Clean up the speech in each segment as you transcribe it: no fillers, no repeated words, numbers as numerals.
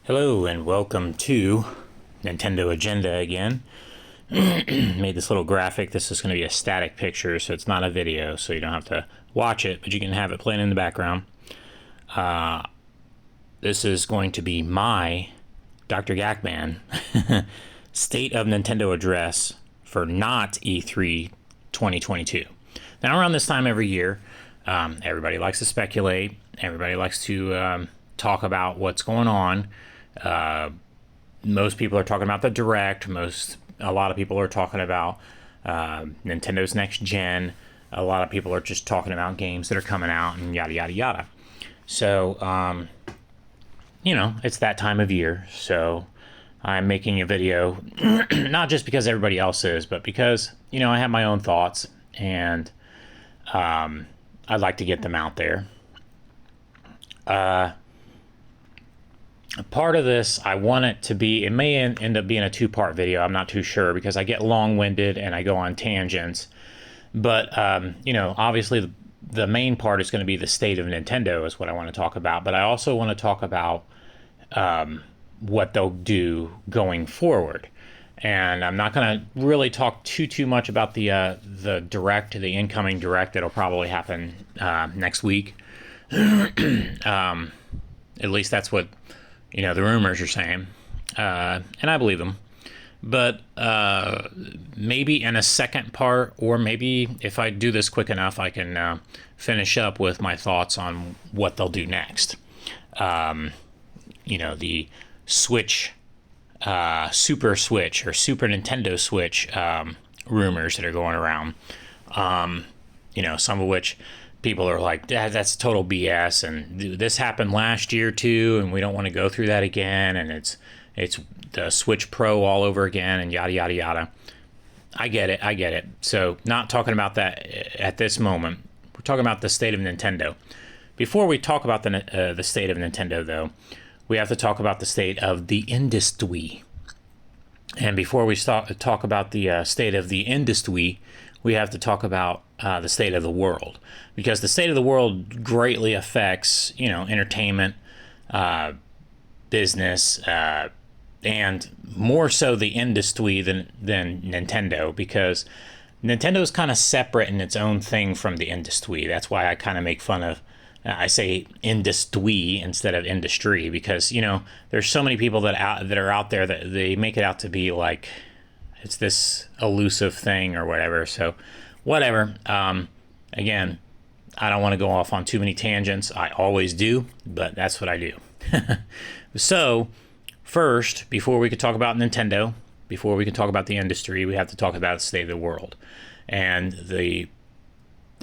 Hello and welcome to Nintendo Agenda again. Made this little graphic. This is going to be a static picture, so it's not a video, so you don't have to watch it, but you can have it playing in the background. This is going to be my DrGAKMAN State of Nintendo address for not E3 2022. Now, around this time every year, everybody likes to speculate. Everybody likes to talk about what's going on. Most people are talking about the Direct. A lot of people are talking about Nintendo's next gen. A lot of people are just talking about games that are coming out and yada yada yada. So, it's that time of year. So I'm making a video, not just because everybody else is, but because I have my own thoughts and I'd like to get them out there. Part of this, I want it to be, it may end up being a two-part video. I'm not too sure because I get long-winded and I go on tangents. But, obviously the main part is going to be the state of Nintendo is what I want to talk about. But I also want to talk about what they'll do going forward. And I'm not going to really talk too much about the Direct, the incoming Direct that'll probably happen next week. At least that's what the rumors are saying, and I believe them. But maybe in a second part, or maybe if I do this quick enough, I can finish up with my thoughts on what they'll do next. The Switch, Super Switch, or Super Nintendo Switch rumors that are going around. Some of which people are like, that's total BS, and this happened last year too, and we don't want to go through that again, and it's the Switch Pro all over again, and yada yada yada. I get it. So not talking about that at this moment. We're talking about the state of Nintendo. Before we talk about the state of Nintendo, though, we have to talk about the state of the industry. And before we talk about the state of the industry, we have to talk about the state of the world, because the state of the world greatly affects, entertainment, business, and more so the industry than Nintendo, because Nintendo is kind of separate in its own thing from the industry. That's why I kind of make fun of, I say industry instead of industry, because, there's so many people that are out there that they make it out to be like it's this elusive thing or whatever. So whatever. Again, I don't want to go off on too many tangents. I always do, but that's what I do. So first, before we could talk about Nintendo, before we can talk about the industry, we have to talk about the state of the world. And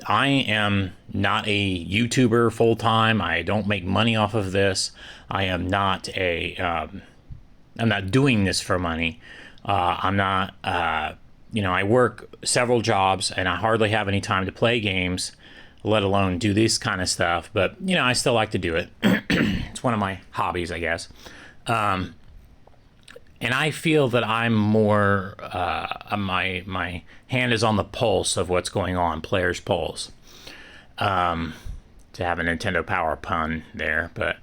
I am not a YouTuber full time. I don't make money off of this. I am not I'm not doing this for money. I'm not, I work several jobs and I hardly have any time to play games, let alone do this kind of stuff. But, I still like to do it. It's one of my hobbies, I guess. And I feel that I'm more, my hand is on the pulse of what's going on, players' pulse. To have a Nintendo Power pun there, but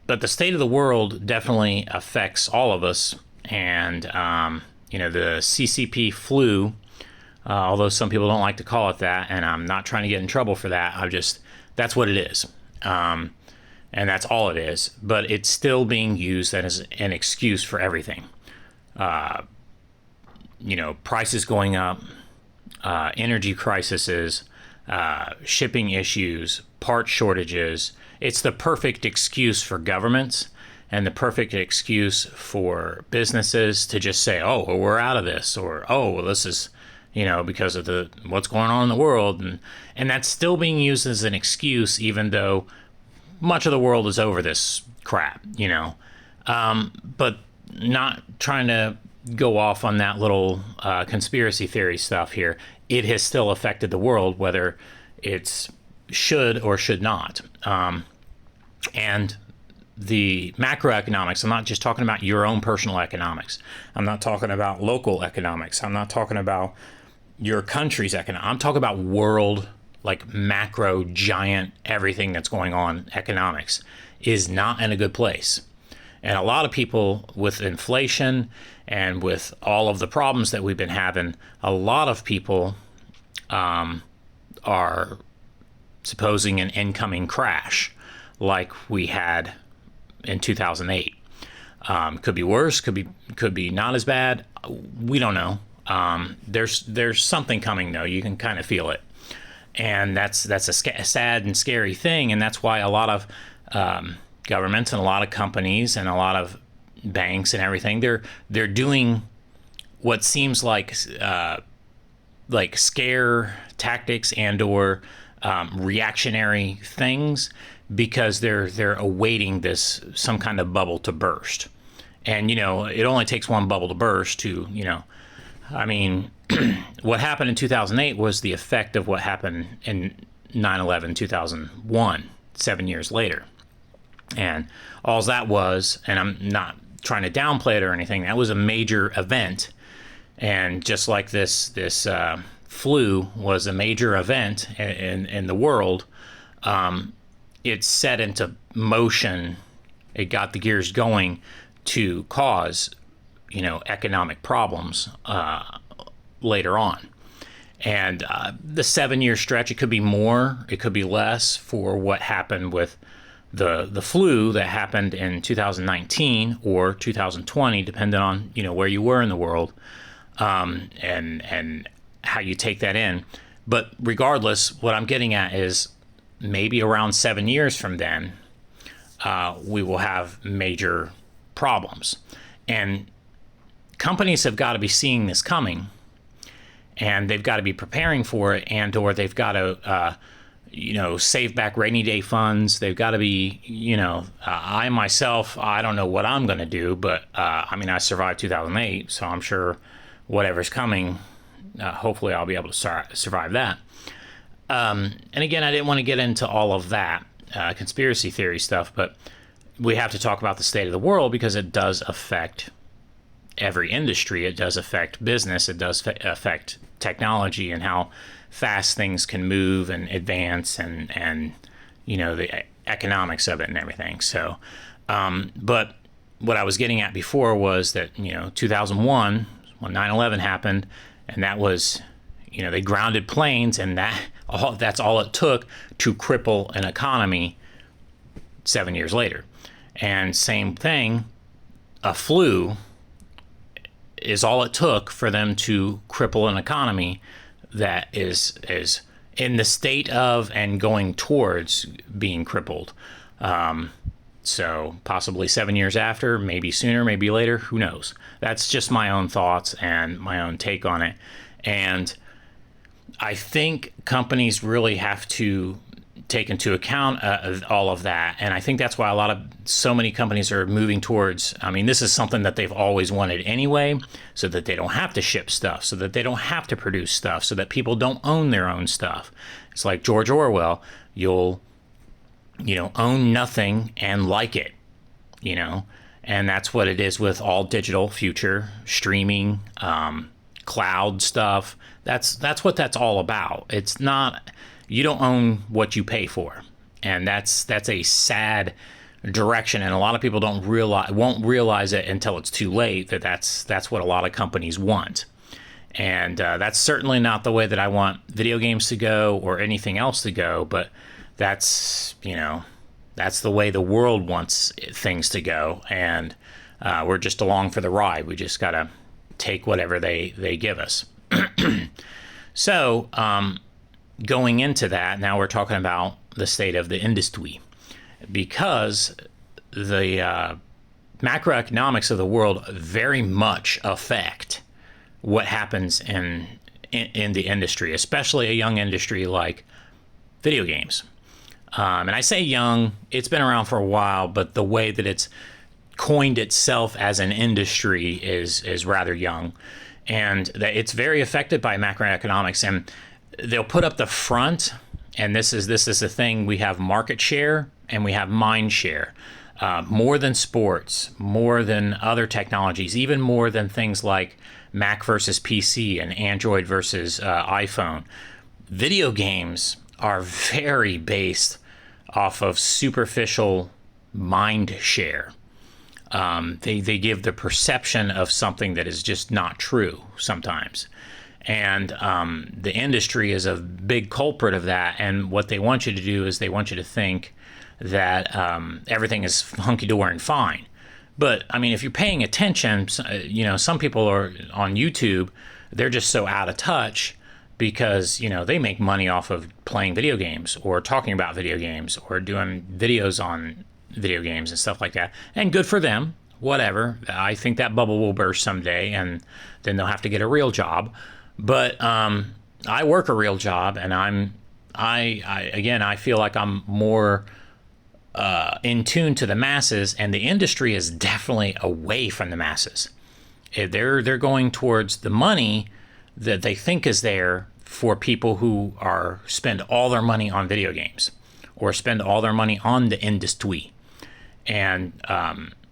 the state of the world definitely affects all of us. And, the CCP flu, although some people don't like to call it that, and I'm not trying to get in trouble for that. That's what it is. And that's all it is. But it's still being used as an excuse for everything. Prices going up, energy crises, shipping issues, part shortages. It's the perfect excuse for governments and the perfect excuse for businesses to just say, oh, well, we're out of this, or, oh, well, this is, because of what's going on in the world. And that's still being used as an excuse, even though much of the world is over this crap, but not trying to go off on that little conspiracy theory stuff here. It has still affected the world, whether it's should or should not. And the macroeconomics, I'm not just talking about your own personal economics. I'm not talking about local economics. I'm not talking about your country's economics. I'm talking about world, like macro, giant, everything that's going on economics is not in a good place. And a lot of people, with inflation and with all of the problems that we've been having, a lot of people are supposing an incoming crash like we had in 2008. Could be worse, could be not as bad. We don't know. There's something coming though. You can kind of feel it, and that's a sad and scary thing. And that's why a lot of governments and a lot of companies and a lot of banks and everything, they're doing what seems like scare tactics and or reactionary things, because they're awaiting some kind of bubble to burst. And it only takes one bubble to burst to I mean, what happened in 2008 was the effect of what happened in 9/11 2001, 7 years later. And all that was, and I'm not trying to downplay it or anything, that was a major event. And just like this flu was a major event in the world, it set into motion, it got the gears going to cause, economic problems later on. And the 7-year stretch, it could be more, it could be less for what happened with the flu that happened in 2019 or 2020, depending on where you were in the world, and how you take that in. But regardless, what I'm getting at is maybe around 7 years from then, we will have major problems. And companies have got to be seeing this coming, and they've got to be preparing for it, and or they've got to save back rainy day funds. They've got to be, I myself, I don't know what I'm going to do, but I survived 2008, so I'm sure whatever's coming, hopefully I'll be able to survive that. And again, I didn't want to get into all of that conspiracy theory stuff, but we have to talk about the state of the world because it does affect every industry. It does affect business. It does affect technology and how fast things can move and advance, and the economics of it and everything. So, but what I was getting at before was that 2001, when 9/11 happened, and that was they grounded planes, and that's all it took to cripple an economy 7 years later. And same thing, a flu is all it took for them to cripple an economy that is in the state of and going towards being crippled. So possibly 7 years after, maybe sooner, maybe later, who knows? That's just my own thoughts and my own take on it. And I think companies really have to take into account all of that. And I think that's why so many companies are moving towards, this is something that they've always wanted anyway, so that they don't have to ship stuff, so that they don't have to produce stuff, so that people don't own their own stuff. It's like George Orwell, you'll, own nothing and like it, and that's what it is with all digital future, streaming, cloud stuff. That's what that's all about. It's not, you don't own what you pay for, and that's a sad direction. And a lot of people won't realize it until it's too late that's what a lot of companies want. And that's certainly not the way that I want video games to go or anything else to go. But that's the way the world wants things to go, and we're just along for the ride. We just gotta take whatever they give us. So, going into that, now we're talking about the state of the industry, because the macroeconomics of the world very much affect what happens in the industry, especially a young industry like video games. And I say young, it's been around for a while, but the way that it's coined itself as an industry is rather young. And that it's very affected by macroeconomics, and they'll put up the front, and this is the thing, we have market share and we have mind share, more than sports, more than other technologies, even more than things like Mac versus PC and Android versus iPhone. Video games are very based off of superficial mind share. They give the perception of something that is just not true sometimes. And the industry is a big culprit of that. And what they want you to do is they want you to think that everything is hunky-dory and fine. But, I mean, if you're paying attention, some people are on YouTube, they're just so out of touch because, they make money off of playing video games or talking about video games or doing videos on video games and stuff like that. And good for them, whatever. I think that bubble will burst someday, and then they'll have to get a real job. But I work a real job, and I feel like I'm more in tune to the masses, and the industry is definitely away from the masses. They're going towards the money that they think is there for people who spend all their money on video games or spend all their money on the industry, and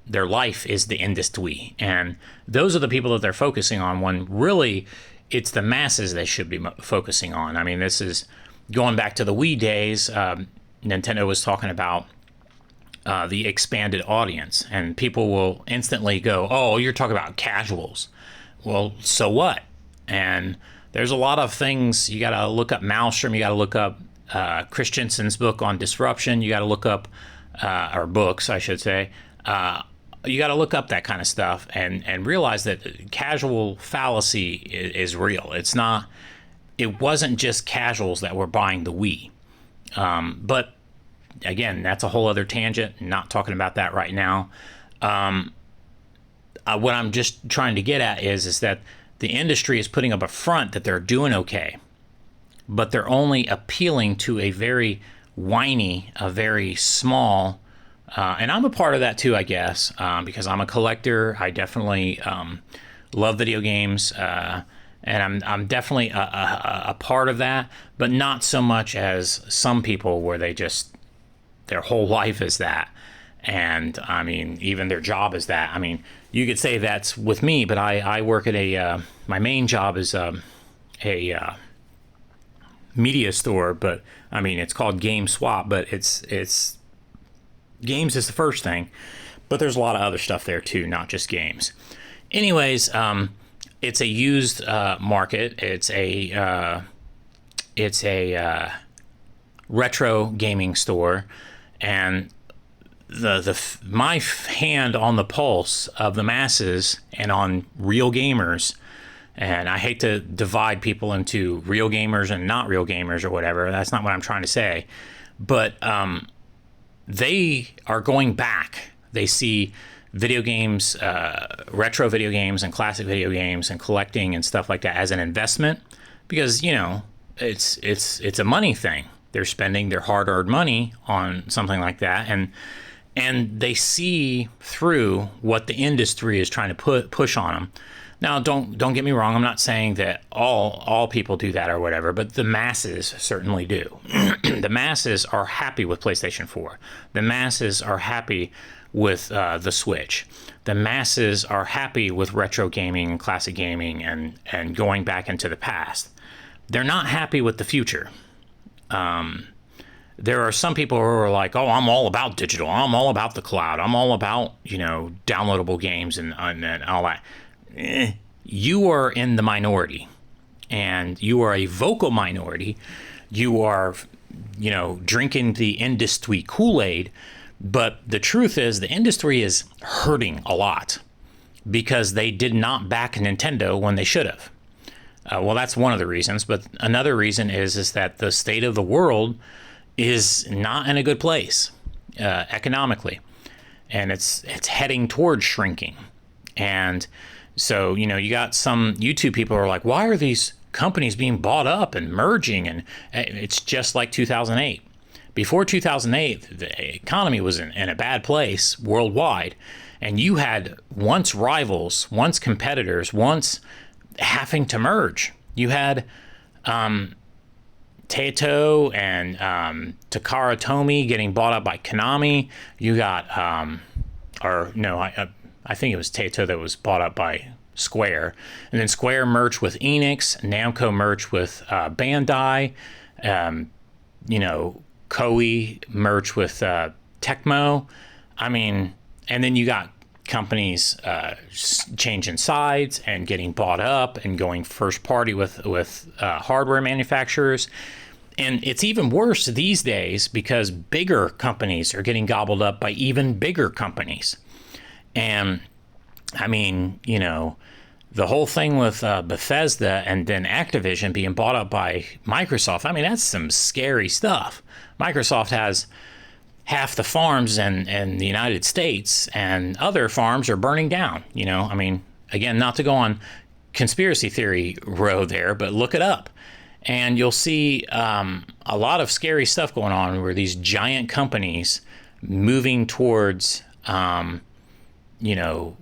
their life is the industry, and those are the people that they're focusing on, when really it's the masses they should be focusing on. I mean, this is going back to the Wii days. Nintendo was talking about the expanded audience, and people will instantly go, oh, you're talking about casuals. Well, so what? And there's a lot of things. You got to look up Maelstrom. You got to look up Christensen's book on disruption. You got to look up, or books, I should say. You got to look up that kind of stuff and realize that casual fallacy is real. It wasn't just casuals that were buying the Wii. But again, that's a whole other tangent. Not talking about that right now. What I'm just trying to get at is that the industry is putting up a front that they're doing okay, but they're only appealing to a very whiny, a very small, and I'm a part of that too, I guess, because I'm a collector. I definitely love video games, and I'm definitely a part of that, but not so much as some people where their whole life is that. And I mean, even their job is that. I mean, you could say that's with me, but I work at my main job is a media store, but I mean, it's called Game Swap, but it's games is the first thing, but there's a lot of other stuff there too, not just games. Anyways, it's a used market. It's a retro gaming store, and my hand on the pulse of the masses and on real gamers. And I hate to divide people into real gamers and not real gamers or whatever. That's not what I'm trying to say. But they are going back. They see video games, retro video games and classic video games and collecting and stuff like that as an investment, because, it's a money thing. They're spending their hard-earned money on something like that, and they see through what the industry is trying to push on them. Now, don't get me wrong. I'm not saying that all people do that or whatever, but the masses certainly do. The masses are happy with PlayStation 4. The masses are happy with the Switch. The masses are happy with retro gaming and classic gaming and going back into the past. They're not happy with the future. There are some people who are like, oh, I'm all about digital. I'm all about the cloud. I'm all about, downloadable games and all that. You are in the minority, and you are a vocal minority. You are, drinking the industry Kool-Aid, but the truth is the industry is hurting a lot because they did not back Nintendo when they should have. Well, that's one of the reasons, but another reason is that the state of the world is not in a good place economically, and it's heading towards shrinking. And so, you got some YouTube people who are like, why are these companies being bought up and merging? And it's just like 2008. Before 2008, the economy was in a bad place worldwide, and you had once rivals, once competitors, once having to merge. You had Taito and Takara Tomy getting bought up by Konami. You got, I think it was Taito that was bought up by Square. And then Square merged with Enix. Namco merged with Bandai. Koei merged with Tecmo. I mean, and then you got companies changing sides and getting bought up and going first party with hardware manufacturers. And it's even worse these days because bigger companies are getting gobbled up by even bigger companies. And I mean, you know, the whole thing with Bethesda and then Activision being bought up by Microsoft, I mean, that's some scary stuff. Microsoft has half the farms in the United States, and other farms are burning down. You know, I mean, again, not to go on conspiracy theory road there, but look it up. And you'll see a lot of scary stuff going on where these giant companies moving towards, you know,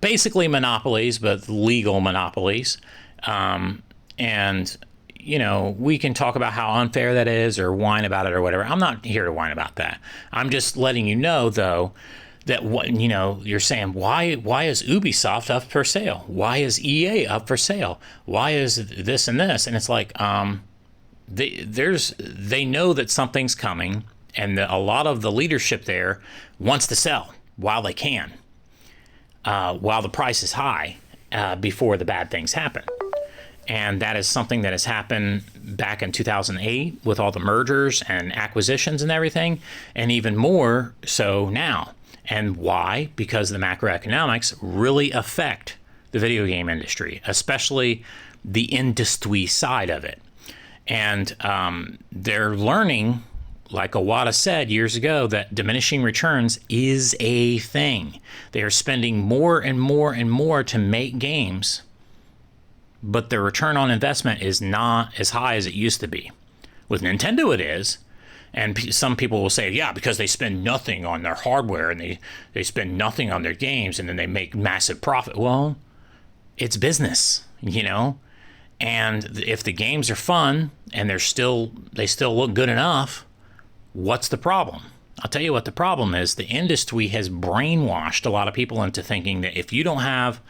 basically monopolies, but legal monopolies. And, you know, we can talk about how unfair that is or whine about it or whatever. I'm not here to whine about that. I'm just letting you know, though, that what, you know, you're saying, why is Ubisoft up for sale? Why is EA up for sale? Why is this and this? And it's like, they know that something's coming, and a lot of the leadership there wants to sell while they can, while the price is high, before the bad things happen. And that is something that has happened back in 2008 with all the mergers and acquisitions and everything, and even more so now. And why? Because the macroeconomics really affect the video game industry, especially the industry side of it. And they're learning, like Iwata said years ago, that diminishing returns is a thing. They are spending more and more and more to make games, but the return on investment is not as high as it used to be. With Nintendo, it is. And some people will say, yeah, because they spend nothing on their hardware and they spend nothing on their games and then they make massive profit. Well, it's business, you know? And if the games are fun and they still look good enough, what's the problem? I'll tell you what the problem is. The industry has brainwashed a lot of people into thinking that if you don't have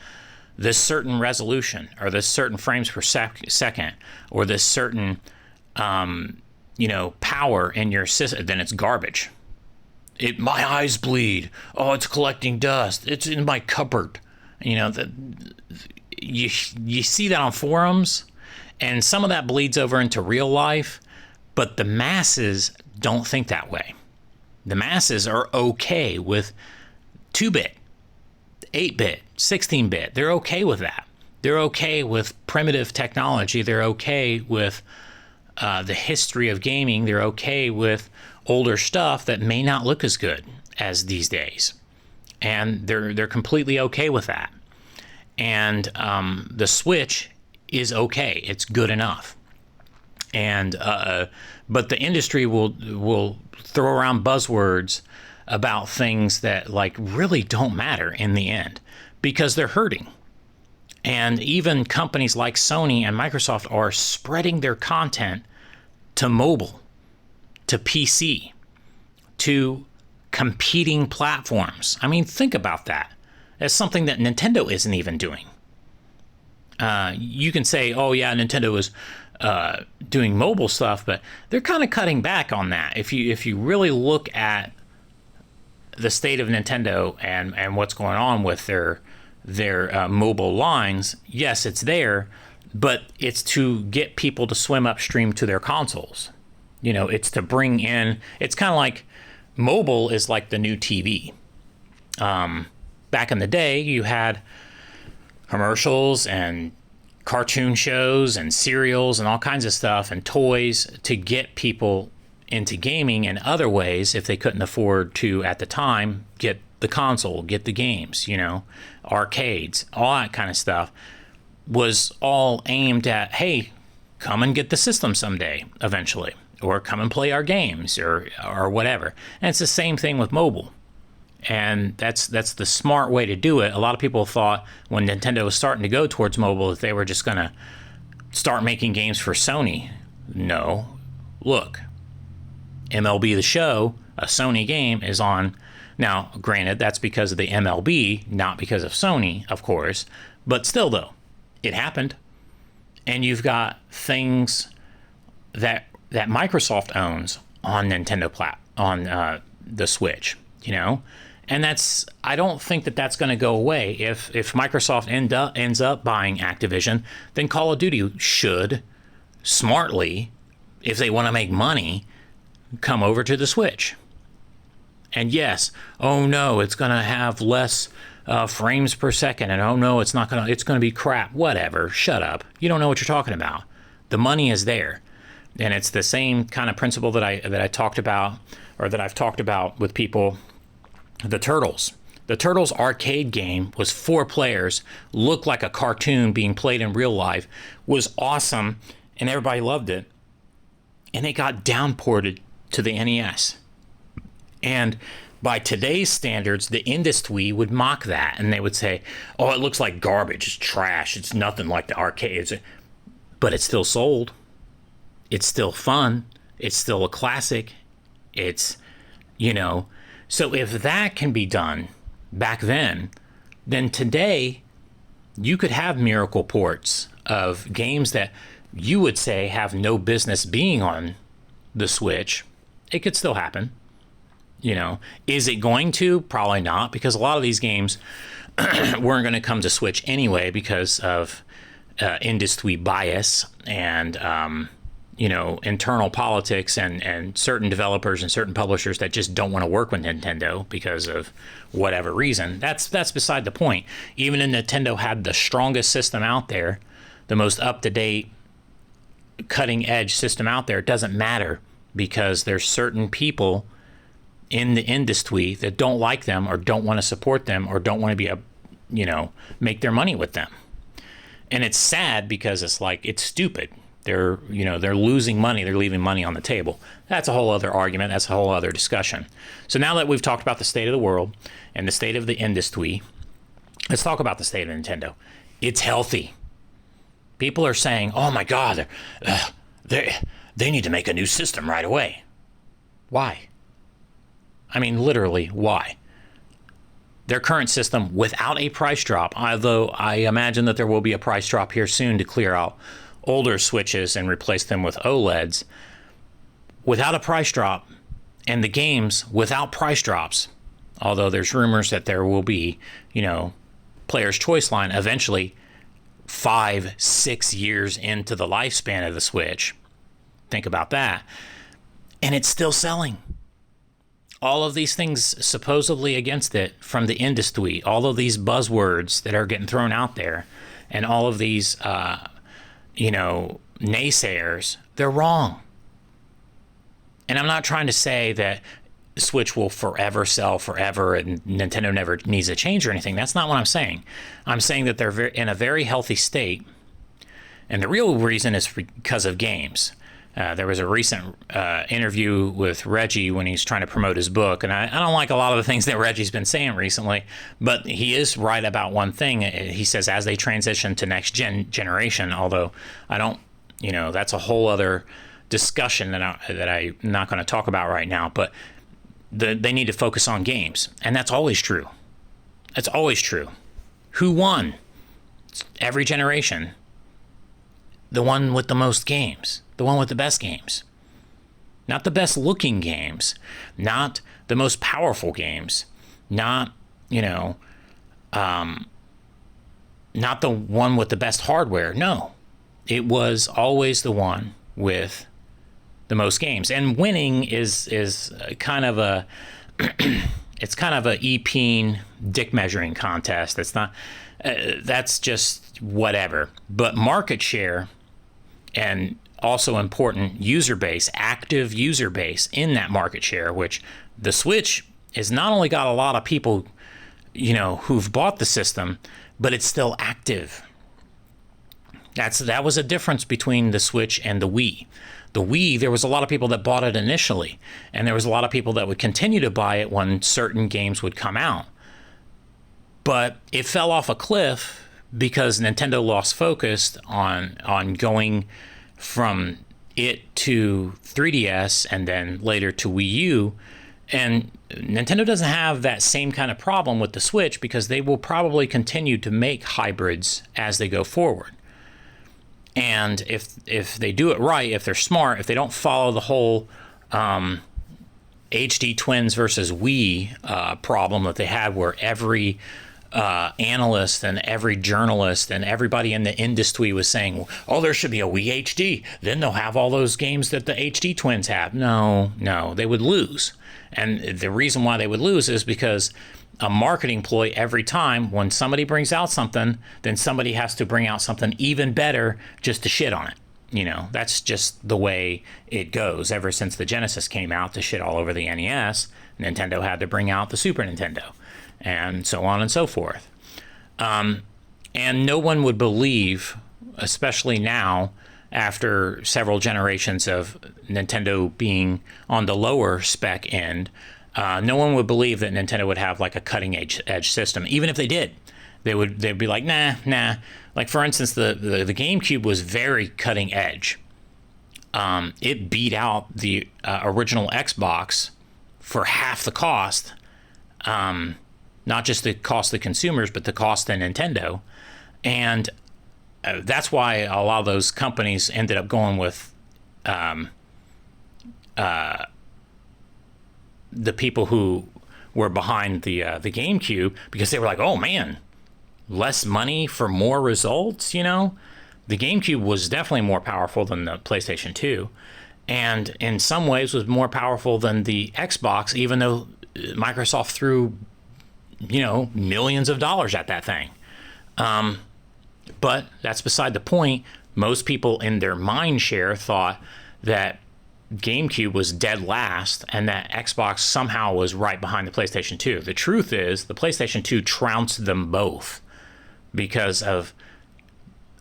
this certain resolution or this certain frames per second or this certain you know, power in your system, then it's garbage. My eyes bleed. Oh, it's collecting dust. It's in my cupboard. You know, you see that on forums, and some of that bleeds over into real life, but the masses don't think that way. The masses are okay with 2-bit, 8-bit, 16-bit. They're okay with that. They're okay with primitive technology. They're okay with the history of gaming. They're okay with older stuff that may not look as good as these days, and they're completely okay with that. And the Switch is okay; it's good enough. And but the industry will throw around buzzwords about things that like really don't matter in the end because they're hurting. And even companies like Sony and Microsoft are spreading their content to mobile, to PC, to competing platforms. I mean, think about that. That's something that Nintendo isn't even doing. You can say, oh yeah, Nintendo is doing mobile stuff, but they're kind of cutting back on that. If you really look at the state of Nintendo and what's going on with their mobile lines, yes, it's there, but it's to get people to swim upstream to their consoles. You know, it's to bring in, it's kind of like mobile is like the new TV. Back in the day, you had commercials and cartoon shows and cereals and all kinds of stuff and toys to get people into gaming in other ways if they couldn't afford to, at the time, get the console, get the games, you know, arcades, all that kind of stuff was all aimed at, hey, come and get the system someday, eventually, or come and play our games or whatever. And it's the same thing with mobile. And that's the smart way to do it. A lot of people thought when Nintendo was starting to go towards mobile that they were just going to start making games for Sony. No. Look, MLB The Show, a Sony game, is on. Now, granted, that's because of the MLB, not because of Sony, of course. But still, though, it happened. And you've got things that Microsoft owns on Nintendo on the Switch, you know? And I don't think that that's going to go away. If Microsoft ends up buying Activision, then Call of Duty should smartly, if they want to make money, come over to the Switch. And yes, oh no, it's going to have less frames per second, and oh no, it's going to be crap. Whatever, shut up. You don't know what you're talking about. The money is there. And it's the same kind of principle that I talked about, or that I've talked about with people. The Turtles. The Turtles arcade game was 4 players, looked like a cartoon being played in real life, was awesome, and everybody loved it. And it got downported to the NES. And by today's standards, the industry would mock that, and they would say, oh, it looks like garbage, it's trash, it's nothing like the arcades. But it's still sold. It's still fun. It's still a classic. It's, so if that can be done back then today you could have miracle ports of games that you would say have no business being on the Switch. It could still happen. Is it going to? Probably not, because a lot of these games weren't going to come to Switch anyway because of industry bias and internal politics and certain developers and certain publishers that just don't want to work with Nintendo because of whatever reason. That's beside the point. Even if Nintendo had the strongest system out there, the most up-to-date, cutting-edge system out there, it doesn't matter, because there's certain people in the industry that don't like them or don't want to support them or don't want to make their money with them. And it's sad because it's stupid. They're losing money. They're leaving money on the table. That's a whole other argument. That's a whole other discussion. So now that we've talked about the state of the world and the state of the industry, let's talk about the state of Nintendo. It's healthy. People are saying, oh my God, they need to make a new system right away. Why? I mean, literally, why? Their current system, without a price drop, although I imagine that there will be a price drop here soon to clear out older Switches and replace them with OLEDs, without a price drop, and the games without price drops, although there's rumors that there will be, Player's Choice line eventually 5-6 years into the lifespan of the Switch. Think about that. And it's still selling. All of these things supposedly against it from the industry, all of these buzzwords that are getting thrown out there, and all of these, naysayers, they're wrong. And I'm not trying to say that Switch will forever sell forever and Nintendo never needs a change or anything. That's not what I'm saying. I'm saying that they're in a very healthy state, and the real reason is because of games. There was a recent interview with Reggie when he's trying to promote his book, and I don't like a lot of the things that Reggie's been saying recently, but he is right about one thing. He says as they transition to next generation, although I don't, that's a whole other discussion that I'm not going to talk about right now, but they need to focus on games, and that's always true. That's always true. Who won? Every generation. The one with the most games. The one with the best games. Not the best looking games. Not the most powerful games. Not, not the one with the best hardware. No. It was always the one with the most games. And winning is kind of a it's kind of a e-peen dick measuring contest. It's not that's just whatever. But market share, and also important user base, active user base in that market share, which the Switch has not only got a lot of people, who've bought the system, but it's still active. That was a difference between the Switch and the Wii. The Wii, there was a lot of people that bought it initially, and there was a lot of people that would continue to buy it when certain games would come out. But it fell off a cliff because Nintendo lost focus on going from it to 3DS and then later to Wii U. And Nintendo doesn't have that same kind of problem with the Switch because they will probably continue to make hybrids as they go forward. And if they do it right, if they're smart, if they don't follow the whole HD twins versus Wii problem that they had, where every analyst and every journalist and everybody in the industry was saying, oh, there should be a Wii HD. Then they'll have all those games that the HD twins have. No, they would lose. And the reason why they would lose is because a marketing ploy every time when somebody brings out something, then somebody has to bring out something even better just to shit on it. That's just the way it goes. Ever since the Genesis came out to shit all over the NES, Nintendo had to bring out the Super Nintendo, and so on and so forth. And no one would believe, especially now, after several generations of Nintendo being on the lower spec end, no one would believe that Nintendo would have like a cutting edge system. Even if they did, they'd be like, nah. Like, for instance, the GameCube was very cutting edge. It beat out the original Xbox for half the cost. Not just the cost of consumers, but the cost of Nintendo. And that's why a lot of those companies ended up going with the people who were behind the GameCube, because they were like, oh man, less money for more results. The GameCube was definitely more powerful than the PlayStation 2, and in some ways was more powerful than the Xbox, even though Microsoft threw millions of dollars at that thing. But that's beside the point. Most people in their mind share thought that GameCube was dead last and that Xbox somehow was right behind the PlayStation 2. The truth is the PlayStation 2 trounced them both because of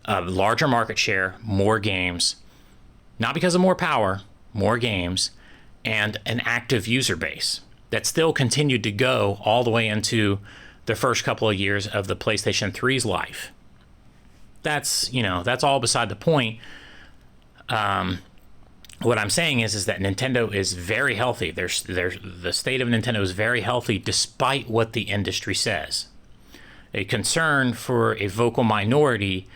a larger market share, more games, not because of more power, more games, and an active user base that still continued to go all the way into the first couple of years of the PlayStation 3's life. That's all beside the point. What I'm saying is that Nintendo is very healthy. The state of Nintendo is very healthy despite what the industry says. A concern for a vocal minority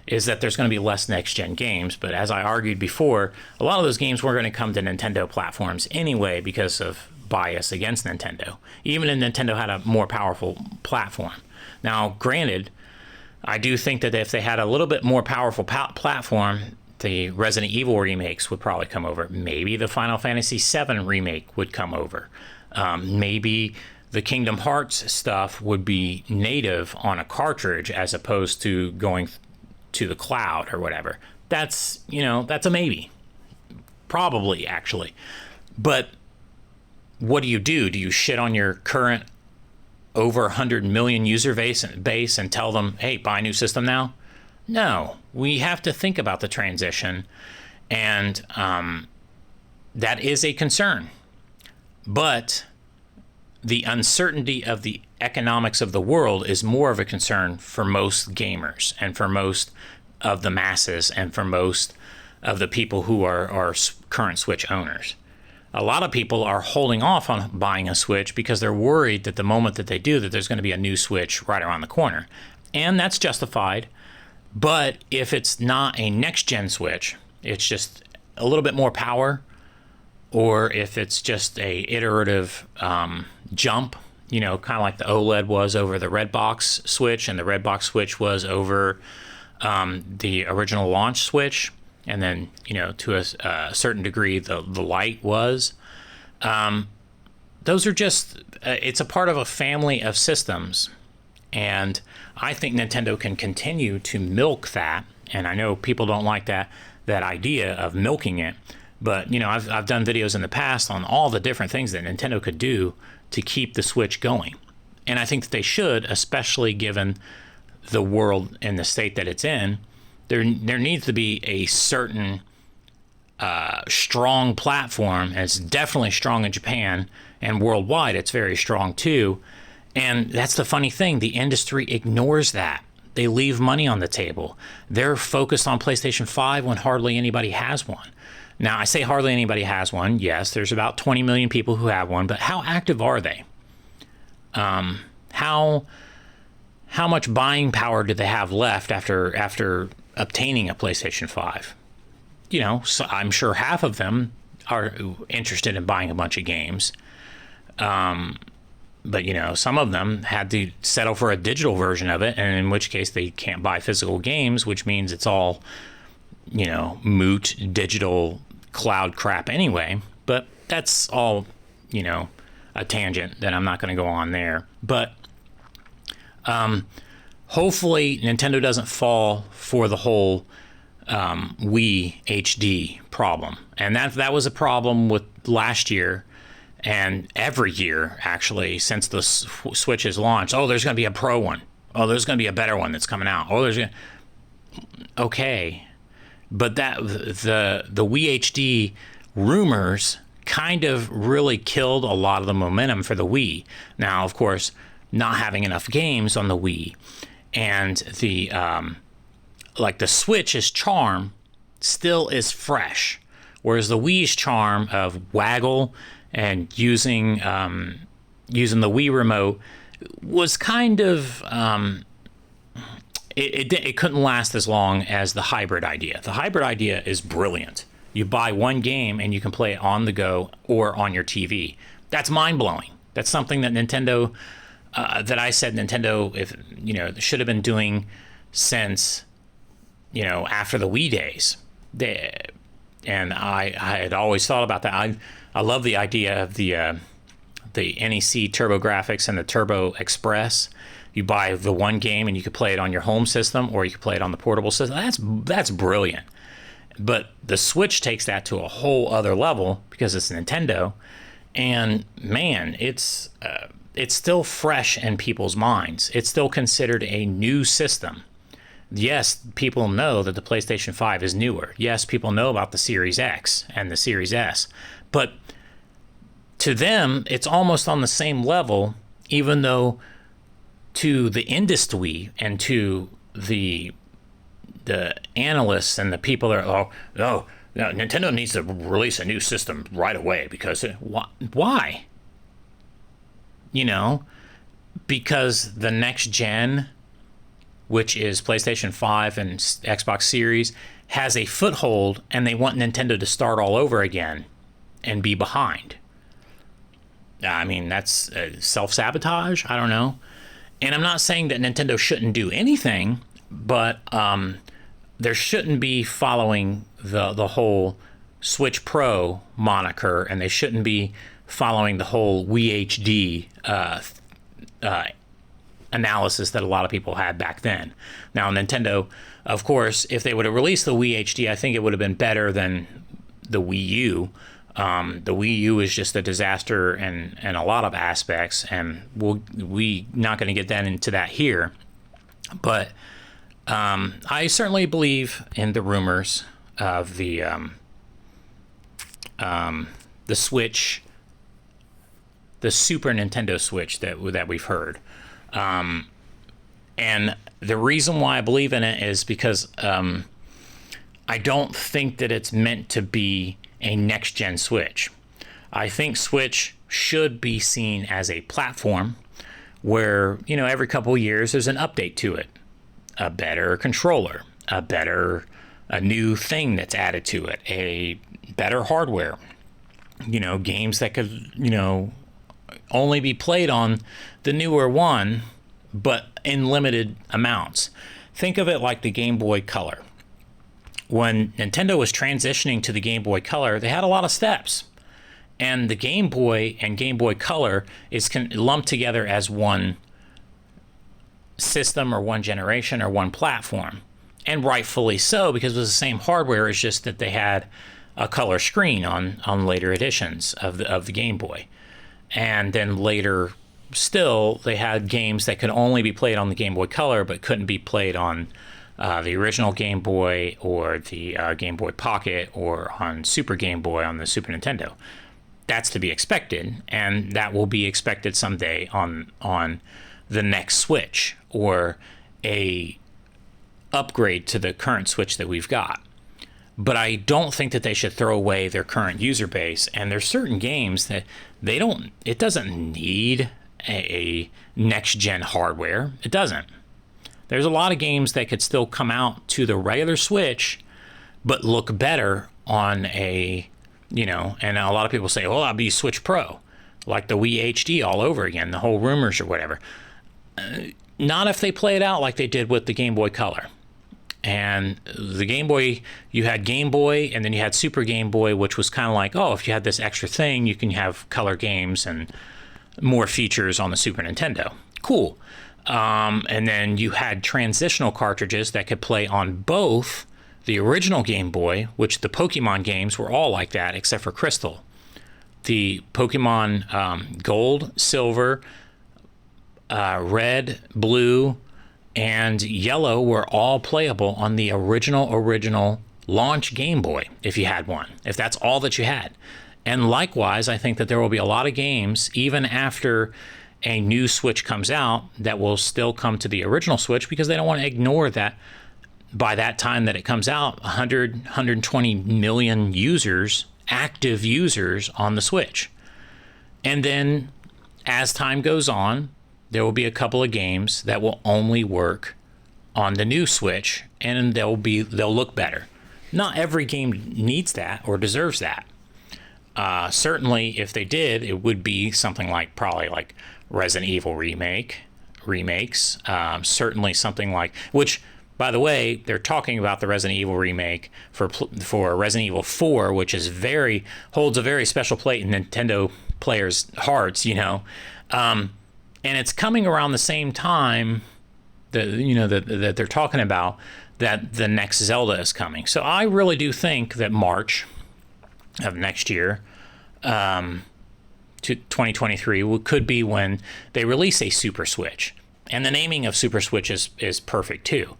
is that there's going to be less next-gen games, but as I argued before, a lot of those games were going to come to Nintendo platforms anyway because of bias against Nintendo, even if Nintendo had a more powerful platform. Now, granted, I do think that if they had a little bit more powerful platform, the Resident Evil remakes would probably come over. Maybe the Final Fantasy VII remake would come over. Maybe the Kingdom Hearts stuff would be native on a cartridge as opposed to going to the cloud or whatever. That's a maybe. Probably, actually. But what do? Do you shit on your current over 100 million user base and tell them, hey, buy a new system now? No, we have to think about the transition, and that is a concern. But the uncertainty of the economics of the world is more of a concern for most gamers and for most of the masses and for most of the people who are current Switch owners. A lot of people are holding off on buying a Switch because they're worried that the moment that they do, that there's going to be a new Switch right around the corner. And that's justified. But if it's not a next-gen Switch, it's just a little bit more power, or if it's just a iterative jump, kind of like the OLED was over the Redbox Switch, and the Redbox Switch was over the original launch Switch, and then, to a certain degree, the Lite was. Those are just, it's a part of a family of systems. And I think Nintendo can continue to milk that. And I know people don't like that idea of milking it. But, I've done videos in the past on all the different things that Nintendo could do to keep the Switch going. And I think that they should, especially given the world and the state that it's in. There needs to be a certain strong platform, and it's definitely strong in Japan, and worldwide it's very strong too. And that's the funny thing, the industry ignores that. They leave money on the table. They're focused on PlayStation 5 when hardly anybody has one. Now, I say hardly anybody has one. Yes, there's about 20 million people who have one, but how active are they? How much buying power do they have left after obtaining a PlayStation 5? So I'm sure half of them are interested in buying a bunch of games. But, you know, some of them had to settle for a digital version of it, and in which case they can't buy physical games, which means it's all, you know, moot digital cloud crap anyway. But that's all, you know, a tangent that I'm not going to go on there. But hopefully Nintendo doesn't fall for the whole Wii HD problem. And that was a problem with last year. And every year, actually, since the Switch has launched, oh, there's going to be a Pro one. Oh, there's going to be a better one that's coming out. Oh, there's going to... Okay. But that the Wii HD rumors kind of really killed a lot of the momentum for the Wii. Now, of course, not having enough games on the Wii and the like the Switch's charm still is fresh, whereas the Wii's charm of waggle and using the Wii remote was kind of it couldn't last as long as the hybrid idea. The hybrid idea is brilliant. You buy one game and you can play it on the go or on your TV. That's mind blowing. That's something that Nintendo that I said Nintendo, if you know, should have been doing since, you know, after the Wii days. And I had always thought about that. I love the idea of the NEC TurboGrafx and the Turbo Express. You buy the one game and you could play it on your home system or you could play it on the portable system. That's brilliant. But the Switch takes that to a whole other level because it's Nintendo. And man, it's still fresh in people's minds. It's still considered a new system. Yes, people know that the PlayStation 5 is newer. Yes, people know about the Series X and the Series S. But to them, it's almost on the same level, even though to the industry and to the analysts and the people that are, no, Nintendo needs to release a new system right away because why? You know, because the next gen, which is PlayStation 5 and Xbox Series, has a foothold and they want Nintendo to start all over again and be behind. I mean, that's self-sabotage. I don't know. And I'm not saying that Nintendo shouldn't do anything, but there shouldn't be following the whole Switch Pro moniker, and they shouldn't be following the whole Wii HD analysis that a lot of people had back then. Now, Nintendo, of course, if they would have released the Wii HD, I think it would have been better than the Wii U. The Wii U is just a disaster in a lot of aspects, and we not going to get into that here. But I certainly believe in the rumors of the Switch, the Super Nintendo Switch that we've heard. And the reason why I believe in it is because I don't think that it's meant to be a next-gen Switch. I think Switch should be seen as a platform where, you know, every couple of years there's an update to it. A better controller, a new thing that's added to it, a better hardware, you know, games that could, you know, only be played on the newer one, but in limited amounts. Think of it like the Game Boy Color. When Nintendo was transitioning to the Game Boy Color, they had a lot of steps. And the Game Boy and Game Boy Color is lumped together as one system or one generation or one platform. And rightfully so, because it was the same hardware, it's just that they had a color screen on later editions of the Game Boy. And then later still, they had games that could only be played on the Game Boy Color but couldn't be played on the original Game Boy or the Game Boy Pocket or on Super Game Boy on the Super Nintendo. That's to be expected, and that will be expected someday on the next Switch or a upgrade to the current Switch that we've got. But I don't think that they should throw away their current user base, and there's certain games that it doesn't need a next-gen hardware. It doesn't. There's a lot of games that could still come out to the regular Switch, but look better on a, you know, and a lot of people say, well, I'll be Switch Pro. like the Wii HD all over again, the whole rumors or whatever. Not if they play it out like they did with the Game Boy Color. And the Game Boy, you had Game Boy, and then you had Super Game Boy, which was kind of like, oh, if you had this extra thing, you can have color games and more features on the Super Nintendo. Cool. And then you had transitional cartridges that could play on both the original Game Boy, which the Pokemon games were all like that, except for Crystal. The Pokemon Gold, Silver, Red, Blue, and Yellow were all playable on the original launch Game Boy, if you had one, if that's all that you had. And likewise, I think that there will be a lot of games, even after a new Switch comes out, that will still come to the original Switch, because they don't want to ignore that by that time that it comes out, 120 million users, active users on the Switch. And then as time goes on, there will be a couple of games that will only work on the new Switch, and they'll look better. Not every game needs that or deserves that. Certainly, if they did, it would be something like probably like Resident Evil remakes. Certainly something like, which, by the way, they're talking about the Resident Evil remake for Resident Evil 4, which is holds a very special place in Nintendo players' hearts, you know. And it's coming around the same time that they're talking about that the next Zelda is coming. So I really do think that March of next year, to 2023, could be when they release a Super Switch. And the naming of Super Switch is perfect too.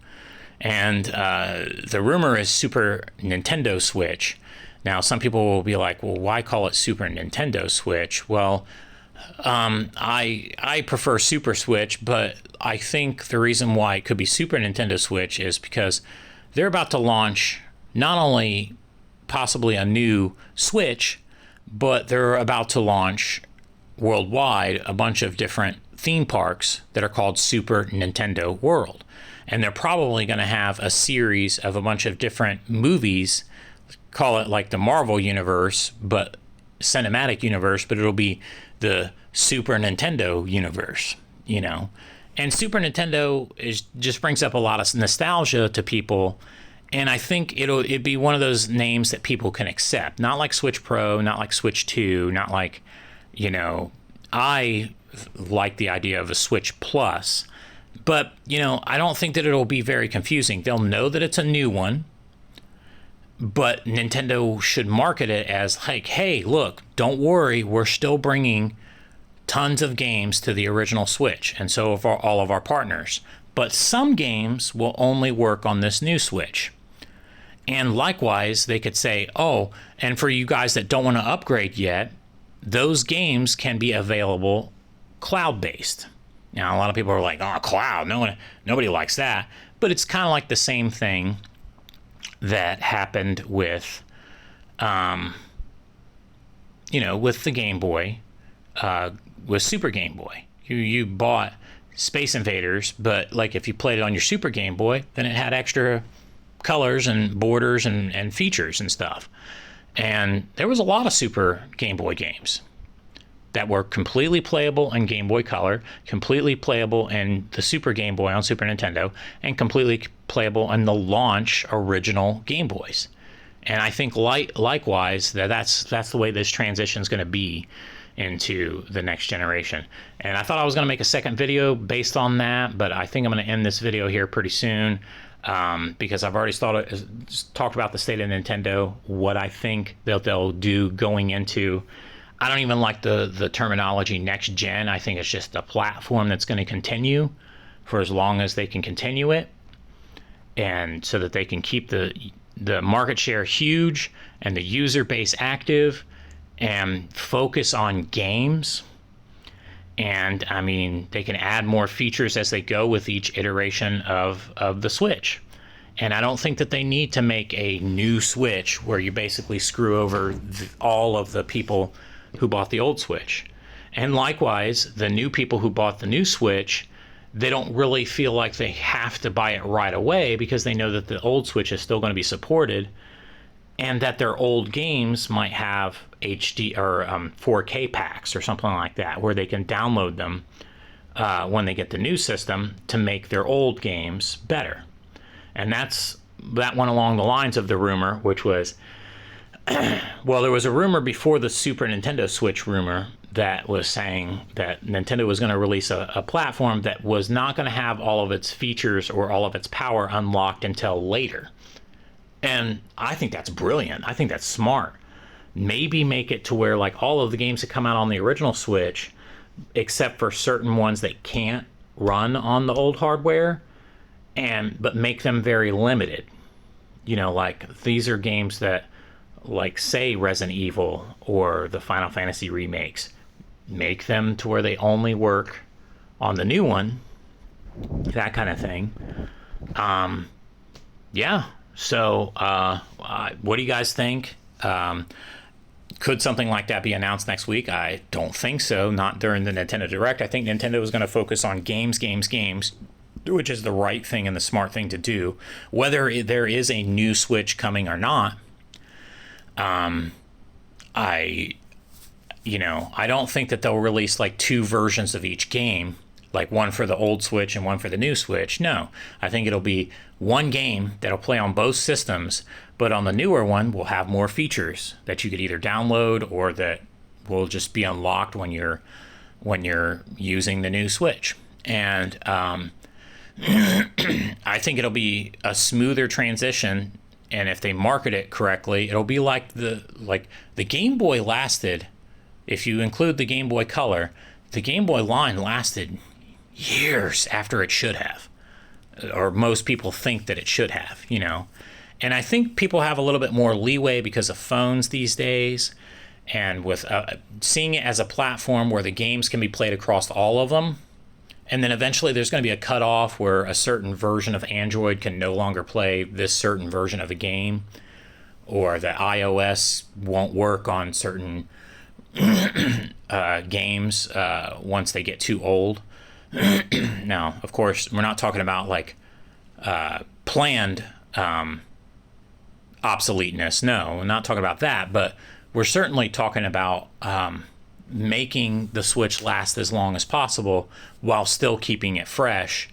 And the rumor is Super Nintendo Switch. Now, some people will be like, well, why call it Super Nintendo Switch? Well, I prefer Super Switch, but I think the reason why it could be Super Nintendo Switch is because they're about to launch not only possibly a new Switch, but they're about to launch worldwide a bunch of different theme parks that are called Super Nintendo World. And they're probably going to have a series of a bunch of different movies, call it like the Marvel universe, but cinematic universe, but it'll be the Super Nintendo universe, you know. And Super Nintendo just brings up a lot of nostalgia to people, and I think it'd be one of those names that people can accept. Not like Switch Pro, not like Switch 2, not like, you know, I like the idea of a Switch Plus, but, you know, I don't think that it'll be very confusing. They'll know that it's a new one, but Nintendo should market it as like, hey, look, don't worry, we're still bringing tons of games to the original Switch, and so of all of our partners. But some games will only work on this new Switch. And likewise, they could say, oh, and for you guys that don't want to upgrade yet, those games can be available cloud-based. Now, a lot of people are like, oh, cloud, nobody likes that. But it's kind of like the same thing that happened with, with the Game Boy, with Super Game Boy. You bought Space Invaders, but like if you played it on your Super Game Boy, then it had extra colors and borders and features and stuff. And there was a lot of Super Game Boy games that were completely playable in Game Boy Color, completely playable in the Super Game Boy on Super Nintendo, and completely playable in the launch original Game Boys. And I think likewise that's the way this transition is going to be into the next generation. And I thought I was going to make a second video based on that, but I think I'm going to end this video here pretty soon, because I've already talked about the state of Nintendo, what I think that they'll do going into. I don't even like the terminology next gen. I think it's just a platform that's going to continue for as long as they can continue it, and so that they can keep the market share huge and the user base active and focus on games. And I mean, they can add more features as they go with each iteration of the Switch. And I don't think that they need to make a new Switch where you basically screw over all of the people who bought the old Switch. And likewise, the new people who bought the new Switch, they don't really feel like they have to buy it right away, because they know that the old Switch is still going to be supported and that their old games might have HD or 4K packs or something like that, where they can download them when they get the new system to make their old games better. And that went along the lines of the rumor, which was, well, there was a rumor before the Super Nintendo Switch rumor that was saying that Nintendo was going to release a platform that was not going to have all of its features or all of its power unlocked until later. And I think that's brilliant. I think that's smart. Maybe make it to where like all of the games that come out on the original Switch, except for certain ones that can't run on the old hardware, but make them very limited. You know, like these are games that, like say Resident Evil or the Final Fantasy remakes, make them to where they only work on the new one, that kind of thing. Yeah. So, what do you guys think? Could something like that be announced next week? I don't think so. Not during the Nintendo Direct. I think Nintendo is going to focus on games, which is the right thing and the smart thing to do. Whether there is a new Switch coming or not, I don't think that they'll release like two versions of each game, like one for the old Switch and one for the new Switch. No, I think it'll be one game that'll play on both systems, but on the newer one will have more features that you could either download or that will just be unlocked when you're using the new Switch. And I think it'll be a smoother transition, and if they market it correctly, it'll be like the Game Boy lasted. If you include the Game Boy Color, the Game Boy line lasted years after it should have, or most people think that it should have, you know. And I think people have a little bit more leeway because of phones these days, and with seeing it as a platform where the games can be played across all of them. And then eventually there's going to be a cutoff where a certain version of Android can no longer play this certain version of a game, or the iOS won't work on certain games once they get too old. Now, of course, we're not talking about like planned obsoleteness. No, we're not talking about that. But we're certainly talking about making the Switch last as long as possible while still keeping it fresh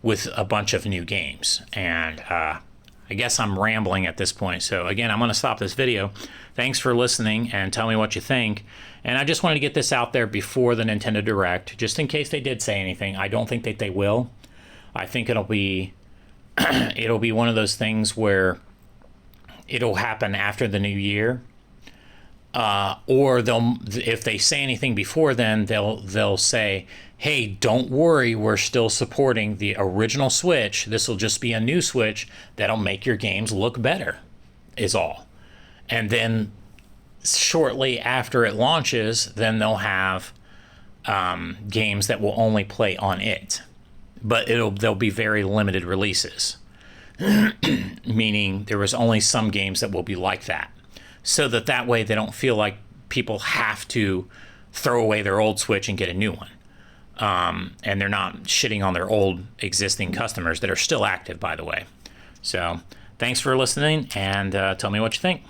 with a bunch of new games. And I guess I'm rambling at this point. So again, I'm going to stop this video. Thanks for listening, and tell me what you think. And I just wanted to get this out there before the Nintendo Direct, just in case they did say anything. I don't think that they will. I think it'll be one of those things where it'll happen after the new year. Or if they say anything before then, they'll say, hey, don't worry, we're still supporting the original Switch. This will just be a new Switch that'll make your games look better, is all. And then shortly after it launches, then they'll have games that will only play on it. But they'll be very limited releases, meaning there was only some games that will be like that. So that way they don't feel like people have to throw away their old Switch and get a new one. And they're not shitting on their old existing customers that are still active, by the way. So thanks for listening, and tell me what you think.